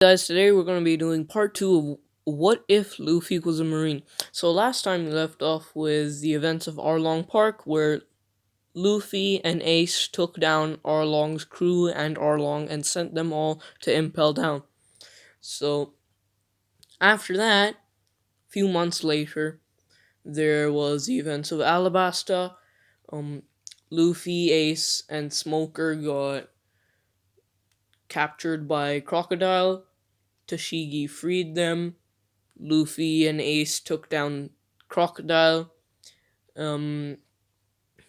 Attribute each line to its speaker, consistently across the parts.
Speaker 1: Guys, today we're going to be doing part 2 of What If Luffy Was a Marine. So last time we left off with the events of Arlong Park, where Luffy and Ace took down Arlong's crew and Arlong and sent them all to Impel Down. So after that, a few months later, there was the events of Alabasta. Um, Luffy, Ace, and Smoker got captured by Crocodile. Tashigi freed them. Luffy and Ace took down Crocodile. Um,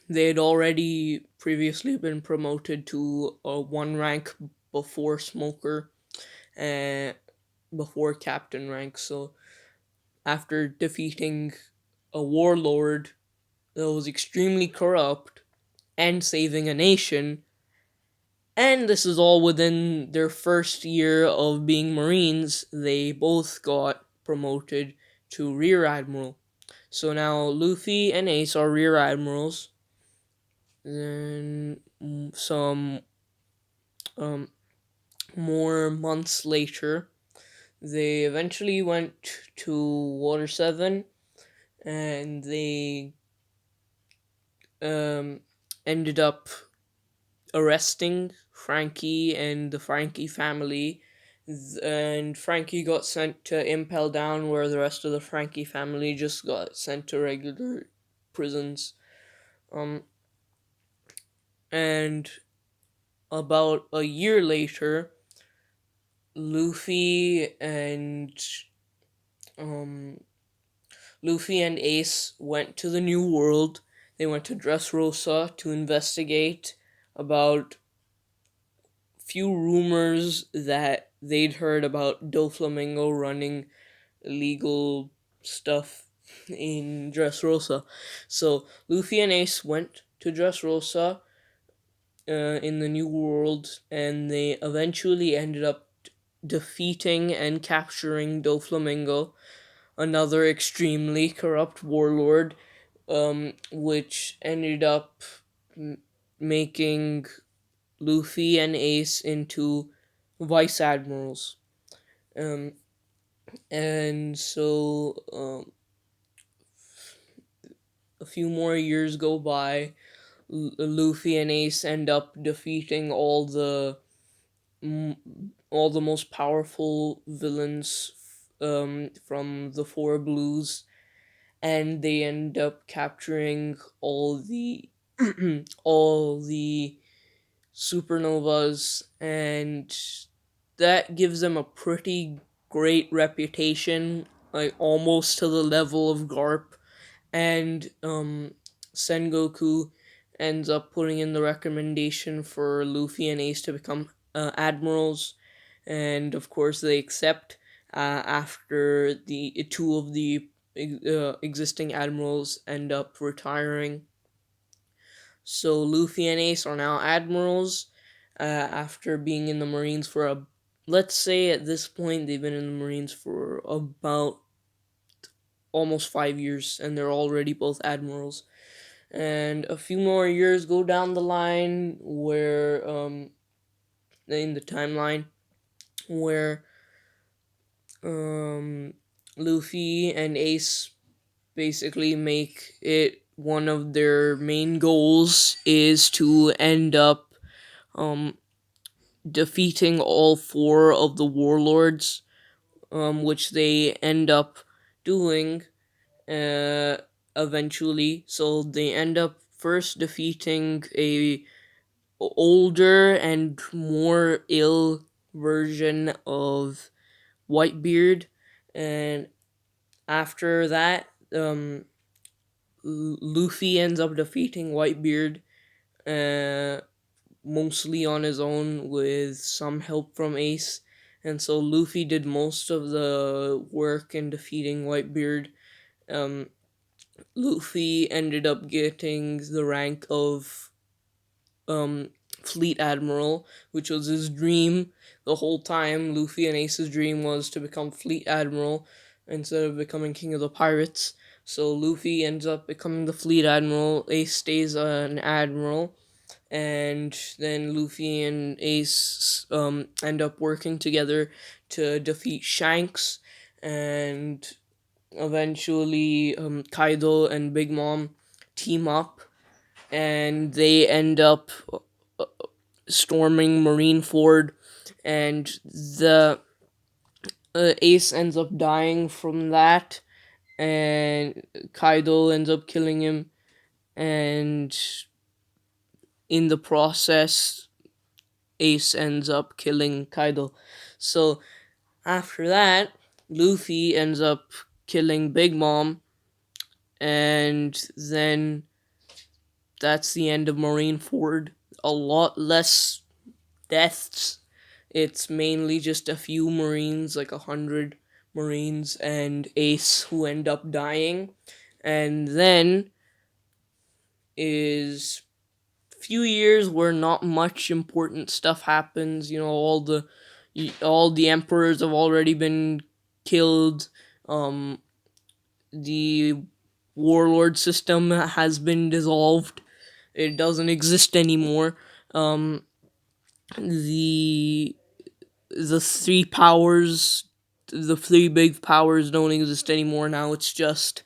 Speaker 1: they had already previously been promoted to a one rank before Smoker, uh, before Captain rank. So after defeating a warlord that was extremely corrupt and saving a nation, and this is all within their first year of being Marines, they both got promoted to Rear Admiral. So now Luffy and Ace are Rear Admirals. Then some um, more months later, they eventually went to Water 7 and they um, ended up arresting Frankie and the Frankie family. And Frankie got sent to Impel Down, where the rest of the Frankie family just got sent to regular prisons. Um, and about a year later, Luffy and um, Luffy and Ace went to the New World. They went to Dressrosa to investigate about few rumors that they'd heard about Doflamingo running illegal stuff in Dressrosa. So Luffy and Ace went to Dressrosa in the New World, and they eventually ended up defeating and capturing Doflamingo, another extremely corrupt warlord, which ended up making Luffy and Ace into vice admirals. Um, and so a few more years go by. Luffy and Ace end up defeating all the most powerful villains from the Four Blues, and they end up capturing all the all the supernovas, and that gives them a pretty great reputation, like almost to the level of Garp. And Sengoku ends up putting in the recommendation for Luffy and Ace to become admirals, and of course they accept after the two of the existing admirals end up retiring. So Luffy and Ace are now admirals after being in the Marines for let's say at this point they've been in the Marines for about almost 5 years, and they're already both admirals. And a few more years go down the line where in the timeline where Luffy and Ace basically make it one of their main goals is to end up um defeating all four of the warlords, which they end up doing uh, eventually. So they end up first defeating a older and more ill version of Whitebeard, and after that, Luffy ends up defeating Whitebeard. Uh, Mostly on his own with some help from Ace. And so Luffy did most of the work in defeating Whitebeard. Um, Luffy ended up getting the rank of um, Fleet Admiral, which was his dream the whole time. Luffy and Ace's dream was to become Fleet Admiral instead of becoming King of the Pirates. So Luffy ends up becoming the Fleet Admiral. Ace stays an Admiral. and then Luffy and Ace end up working together to defeat Shanks, and eventually Kaido and Big Mom team up, and they end up storming Marineford, and the Ace ends up dying from that, and Kaido ends up killing him, and in the process, Ace ends up killing Kaido. So after that, Luffy ends up killing Big Mom, and then that's the end of Marineford. A lot less deaths. It's mainly just a few Marines, like 100 Marines, and Ace who end up dying. And then is few years where not much important stuff happens. All the emperors have already been killed. The warlord system has been dissolved. It doesn't exist anymore. Um, the the three powers, the three big powers, don't exist anymore. Now it's just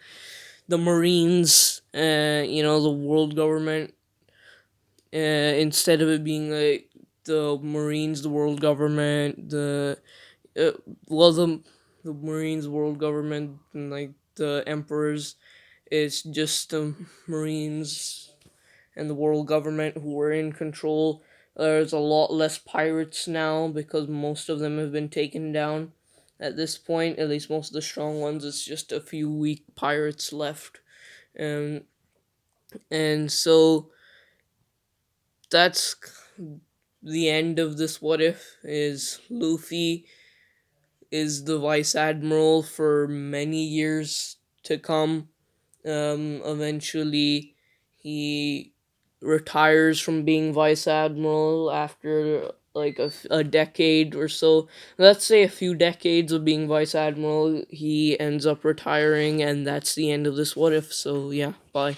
Speaker 1: the Marines. The world government. Instead of it being like the Marines, the world government, uh, well, the Marines, world government, and like the emperors, it's just the Marines and the world government who are in control. There's a lot less pirates now because most of them have been taken down. At this point, at least most of the strong ones, it's just a few weak pirates left. Um, and so that's the end of this what if. Is Luffy is the vice admiral for many years to come. Eventually he retires from being vice admiral after like a decade or so. Let's say a few decades of being vice admiral. He ends up retiring, and that's the end of this what if. So yeah, bye.